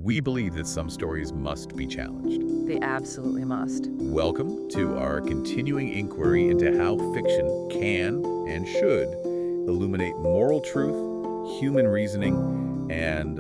We believe that some stories must be challenged. They absolutely must. Welcome to our continuing inquiry into how fiction can and should illuminate moral truth, human reasoning, and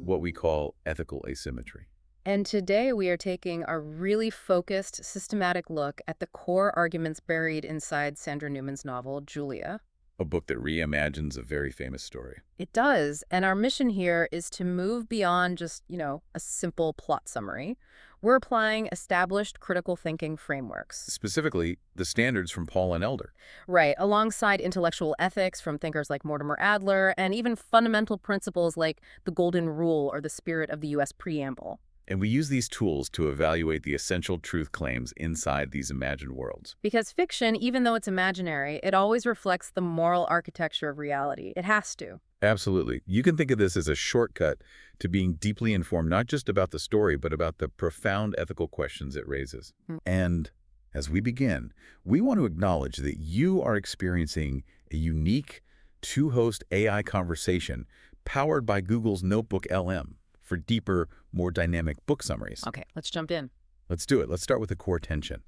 what we call ethical asymmetry. And today we are taking a really focused, systematic look at the core arguments buried inside Sandra Newman's novel, Julia. A book that reimagines a very famous story. It does, and our mission here is to move beyond just, a simple plot summary. We're applying established critical thinking frameworks. Specifically, the standards from Paul and Elder. Right, alongside intellectual ethics from thinkers like Mortimer Adler, and even fundamental principles like the Golden Rule or the spirit of the U.S. Preamble. And we use these tools to evaluate the essential truth claims inside these imagined worlds. Because fiction, even though it's imaginary, it always reflects the moral architecture of reality. It has to. Absolutely. You can think of this as a shortcut to being deeply informed, not just about the story, but about the profound ethical questions it raises. And as we begin, we want to acknowledge that you are experiencing a unique two-host AI conversation powered by Google's Notebook LM for deeper, more dynamic book summaries. Okay, let's jump in. Let's do it. Let's start with the core tension.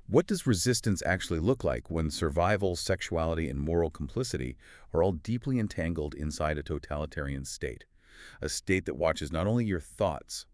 What does resistance actually look like when survival, sexuality, and moral complicity are all deeply entangled inside a totalitarian state? A state that watches not only your thoughts,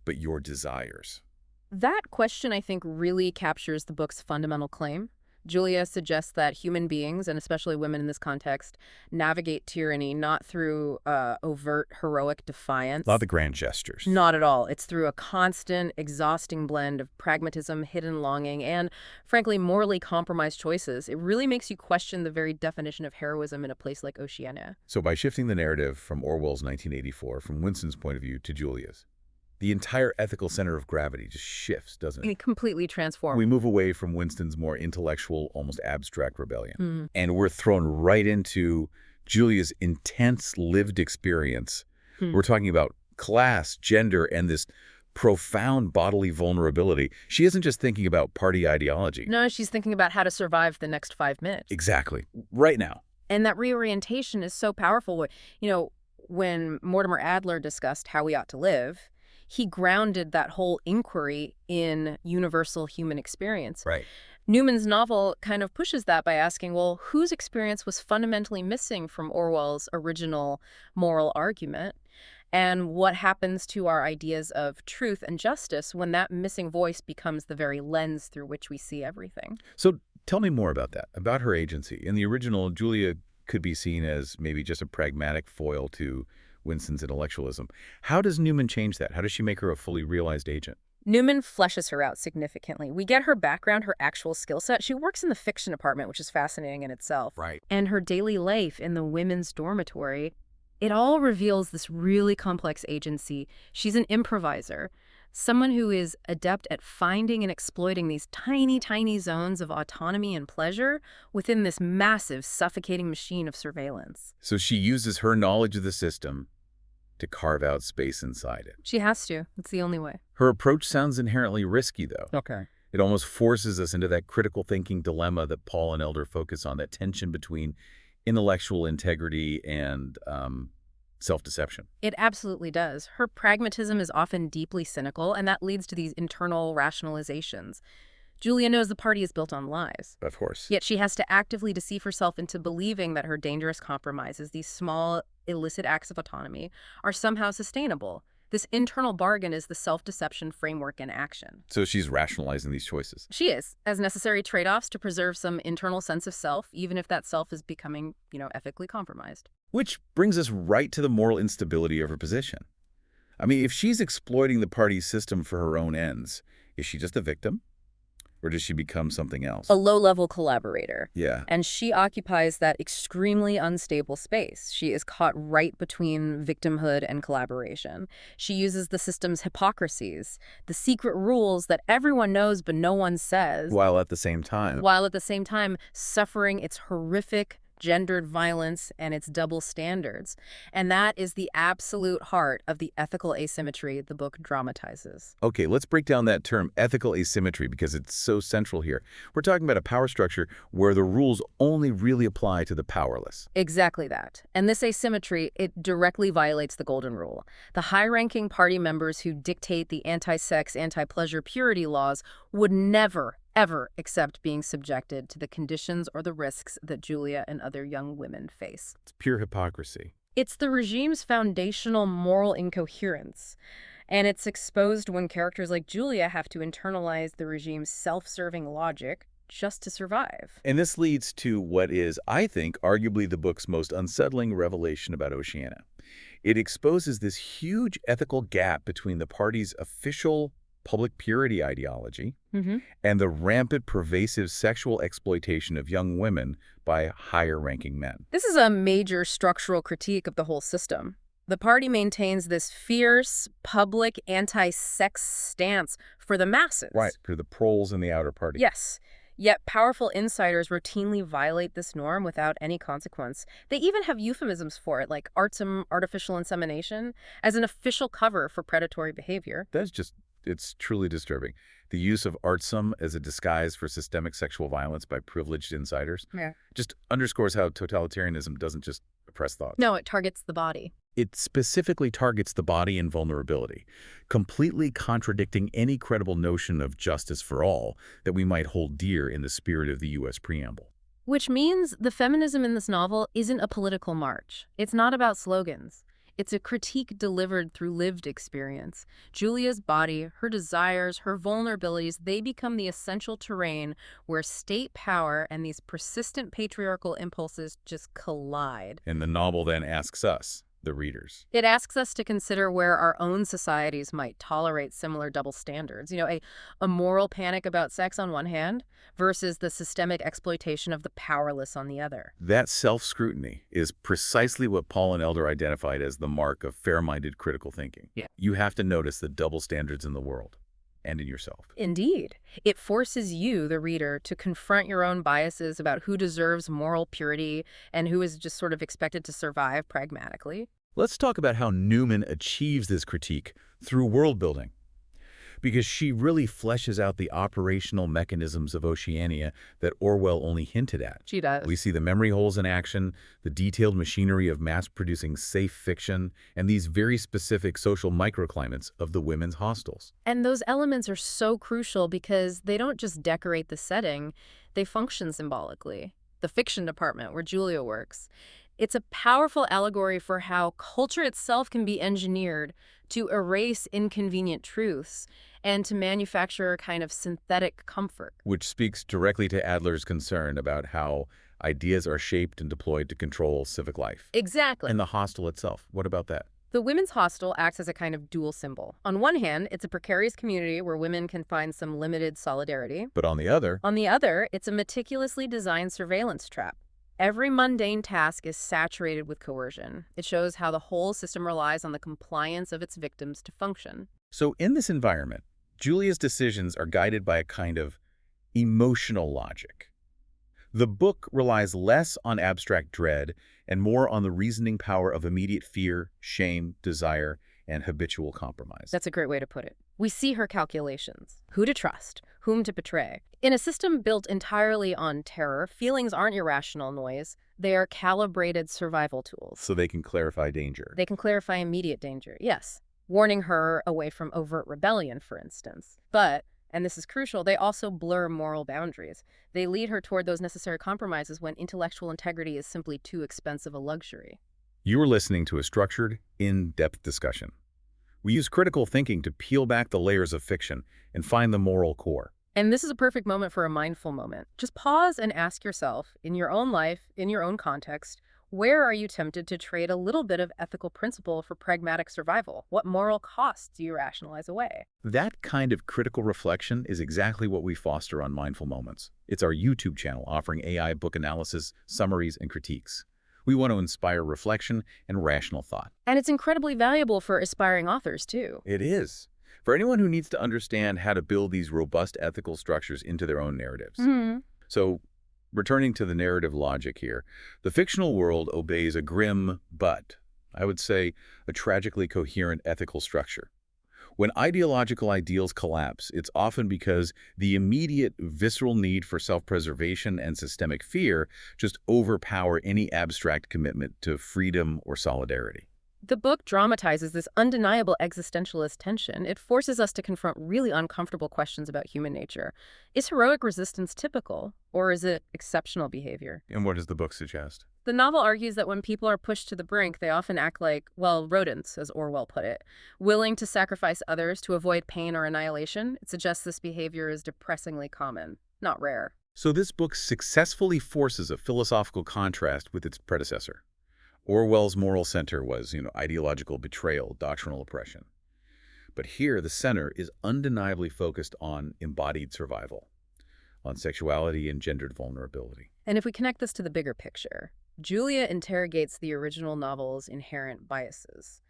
but your desires. That question, I think, really captures the book's fundamental claim. Julia suggests that human beings, and especially women in this context, navigate tyranny not through overt, heroic defiance. A lot of the grand gestures. Not at all. It's through a constant, exhausting blend of pragmatism, hidden longing, and, frankly, morally compromised choices. It really makes you question the very definition of heroism in a place like Oceania. So by shifting the narrative from Orwell's 1984, from Winston's point of view, to Julia's, the entire ethical center of gravity just shifts, doesn't it? It completely transforms. We move away from Winston's more intellectual, almost abstract rebellion. And we're thrown right into Julia's intense lived experience. We're talking about class, gender, and this profound bodily vulnerability. She isn't just thinking about party ideology. No, she's thinking about how to survive the next 5 minutes. Exactly. Right now. And that reorientation is so powerful. When Mortimer Adler discussed how we ought to live, he grounded that whole inquiry in universal human experience. Right. Newman's novel kind of pushes that by asking, well, whose experience was fundamentally missing from Orwell's original moral argument? And what happens to our ideas of truth and justice when that missing voice becomes the very lens through which we see everything? So tell me more about that, about her agency. In the original, Julia could be seen as maybe just a pragmatic foil to Winston's intellectualism. How does Newman change that? How does she make her a fully realized agent? Newman fleshes her out significantly. We get her background, her actual skill set. She works in the fiction department, which is fascinating in itself. Right. And her daily life in the women's dormitory. It all reveals this really complex agency. She's an improviser, someone who is adept at finding and exploiting these tiny, tiny zones of autonomy and pleasure within this massive, suffocating machine of surveillance. So she uses her knowledge of the system to carve out space inside it. She has to. It's the only way. Her approach sounds inherently risky, though. Okay. It almost forces us into that critical thinking dilemma that Paul and Elder focus on, that tension between intellectual integrity and self-deception. It absolutely does. Her pragmatism is often deeply cynical, and that leads to these internal rationalizations. Julia knows the party is built on lies. Of course. Yet she has to actively deceive herself into believing that her dangerous compromises, these small, illicit acts of autonomy, are somehow sustainable. This internal bargain is the self-deception framework in action. So she's rationalizing these choices. She is, as necessary trade-offs to preserve some internal sense of self, even if that self is becoming, ethically compromised. Which brings us right to the moral instability of her position. I mean, if she's exploiting the party's system for her own ends, is she just a victim? Or does she become something else? A low-level collaborator. Yeah. And she occupies that extremely unstable space. She is caught right between victimhood and collaboration. She uses the system's hypocrisies, the secret rules that everyone knows but no one says. While at the same time Suffering its horrific gendered violence, and its double standards. And that is the absolute heart of the ethical asymmetry the book dramatizes. Okay, let's break down that term, ethical asymmetry, because it's so central here. We're talking about a power structure where the rules only really apply to the powerless. Exactly that. And this asymmetry, it directly violates the golden rule. The high-ranking party members who dictate the anti-sex, anti-pleasure purity laws would never, ever accept being subjected to the conditions or the risks that Julia and other young women face. It's pure hypocrisy. It's the regime's foundational moral incoherence. And it's exposed when characters like Julia have to internalize the regime's self-serving logic just to survive. And this leads to what is, I think, arguably the book's most unsettling revelation about Oceania. It exposes this huge ethical gap between the party's official public purity ideology and the rampant, pervasive sexual exploitation of young women by higher-ranking men. This is a major structural critique of the whole system. The party maintains this fierce, public, anti-sex stance for the masses. Right, for the proles in the outer party. Yes. Yet powerful insiders routinely violate this norm without any consequence. They even have euphemisms for it, like artsum, artificial insemination, as an official cover for predatory behavior. It's truly disturbing. The use of artsum as a disguise for systemic sexual violence by privileged insiders just underscores how totalitarianism doesn't just oppress thought. No, it targets the body. It specifically targets the body and vulnerability, completely contradicting any credible notion of justice for all that we might hold dear in the spirit of the U.S. preamble. Which means the feminism in this novel isn't a political march. It's not about slogans. It's a critique delivered through lived experience. Julia's body, her desires, her vulnerabilities, they become the essential terrain where state power and these persistent patriarchal impulses just collide. And the novel then asks us, the readers. It asks us to consider where our own societies might tolerate similar double standards. A moral panic about sex on one hand versus the systemic exploitation of the powerless on the other. That self-scrutiny is precisely what Paul and Elder identified as the mark of fair-minded critical thinking. You have to notice the double standards in the world and in yourself. Indeed. It forces you, the reader, to confront your own biases about who deserves moral purity and who is just sort of expected to survive pragmatically. Let's talk about how Newman achieves this critique through world building, because she really fleshes out the operational mechanisms of Oceania that Orwell only hinted at. She does. We see the memory holes in action, the detailed machinery of mass-producing safe fiction, and these very specific social microclimates of the women's hostels. And those elements are so crucial because they don't just decorate the setting, they function symbolically. The fiction department, where Julia works, it's a powerful allegory for how culture itself can be engineered to erase inconvenient truths and to manufacture a kind of synthetic comfort. Which speaks directly to Adler's concern about how ideas are shaped and deployed to control civic life. Exactly. And the hostel itself, what about that? The women's hostel acts as a kind of dual symbol. On one hand, it's a precarious community where women can find some limited solidarity. But on the other, it's a meticulously designed surveillance trap. Every mundane task is saturated with coercion. It shows how the whole system relies on the compliance of its victims to function. So in this environment, Julia's decisions are guided by a kind of emotional logic. The book relies less on abstract dread and more on the reasoning power of immediate fear, shame, desire, and habitual compromise. That's a great way to put it. We see her calculations. Who to trust, whom to betray. In a system built entirely on terror, feelings aren't irrational noise. They are calibrated survival tools. So they can clarify danger. They can clarify immediate danger, yes. Warning her away from overt rebellion, for instance. But, and this is crucial, they also blur moral boundaries. They lead her toward those necessary compromises when intellectual integrity is simply too expensive a luxury. You are listening to a structured, in-depth discussion. We use critical thinking to peel back the layers of fiction and find the moral core. And this is a perfect moment for a mindful moment. Just pause and ask yourself, in your own life, in your own context, where are you tempted to trade a little bit of ethical principle for pragmatic survival? What moral costs do you rationalize away? That kind of critical reflection is exactly what we foster on Mindful Moments. It's our YouTube channel offering AI book analysis, summaries, and critiques. We want to inspire reflection and rational thought. And it's incredibly valuable for aspiring authors, too. It is. For anyone who needs to understand how to build these robust ethical structures into their own narratives. Mm-hmm. So Returning to the narrative logic here, the fictional world obeys a grim but, I would say, a tragically coherent ethical structure. When ideological ideals collapse, it's often because the immediate visceral need for self-preservation and systemic fear just overpower any abstract commitment to freedom or solidarity. The book dramatizes this undeniable existentialist tension. It forces us to confront really uncomfortable questions about human nature. Is heroic resistance typical, or is it exceptional behavior? And what does the book suggest? The novel argues that when people are pushed to the brink, they often act like, well, rodents, as Orwell put it, willing to sacrifice others to avoid pain or annihilation. It suggests this behavior is depressingly common, not rare. So this book successfully forces a philosophical contrast with its predecessor. Orwell's moral center was, ideological betrayal, doctrinal oppression. But here, the center is undeniably focused on embodied survival, on sexuality and gendered vulnerability. And if we connect this to the bigger picture, Julia interrogates the original novel's inherent biases.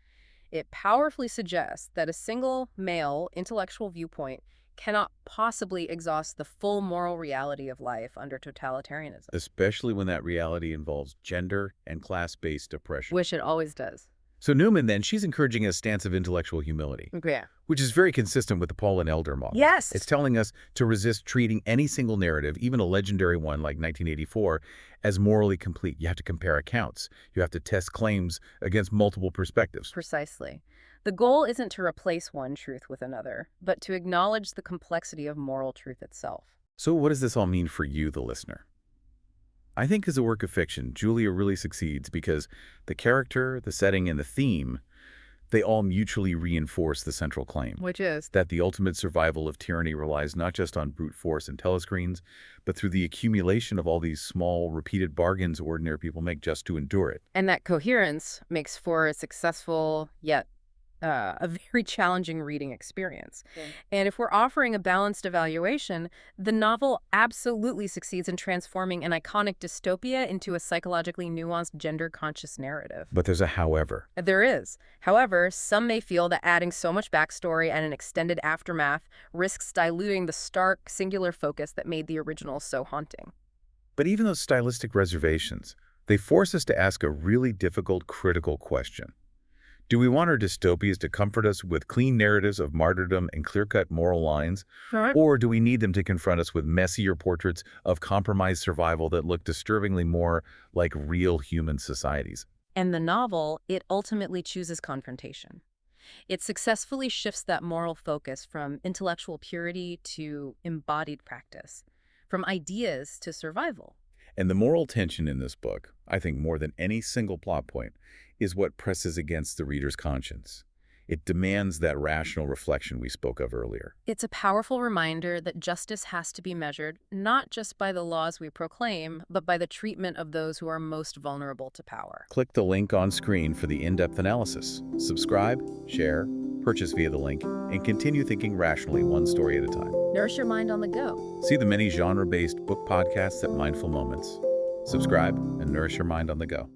It powerfully suggests that a single male intellectual viewpoint cannot possibly exhaust the full moral reality of life under totalitarianism. Especially when that reality involves gender and class-based oppression. Which it always does. So Newman, then, she's encouraging a stance of intellectual humility. Yeah. Which is very consistent with the Paul and Elder model. Yes. It's telling us to resist treating any single narrative, even a legendary one like 1984, as morally complete. You have to compare accounts. You have to test claims against multiple perspectives. Precisely. The goal isn't to replace one truth with another, but to acknowledge the complexity of moral truth itself. So what does this all mean for you, the listener? I think as a work of fiction, Julia really succeeds because the character, the setting, and the theme, they all mutually reinforce the central claim. Which is? That the ultimate survival of tyranny relies not just on brute force and telescreens, but through the accumulation of all these small, repeated bargains ordinary people make just to endure it. And that coherence makes for a successful, yet a very challenging reading experience. And if we're offering a balanced evaluation, the novel absolutely succeeds in transforming an iconic dystopia into a psychologically nuanced, gender-conscious narrative. But there's a however. There is. However, some may feel that adding so much backstory and an extended aftermath risks diluting the stark, singular focus that made the original so haunting. But even those stylistic reservations, they force us to ask a really difficult, critical question. Do we want our dystopias to comfort us with clean narratives of martyrdom and clear-cut moral lines? Or do we need them to confront us with messier portraits of compromised survival that look disturbingly more like real human societies? And the novel, it ultimately chooses confrontation. It successfully shifts that moral focus from intellectual purity to embodied practice, from ideas to survival. And the moral tension in this book, I think more than any single plot point, is what presses against the reader's conscience. It demands that rational reflection we spoke of earlier. It's a powerful reminder that justice has to be measured not just by the laws we proclaim, but by the treatment of those who are most vulnerable to power. Click the link on screen for the in-depth analysis. Subscribe, share, purchase via the link, and continue thinking rationally one story at a time. Nourish your mind on the go. See the many genre-based book podcasts at Mindful Moments. Subscribe and nourish your mind on the go.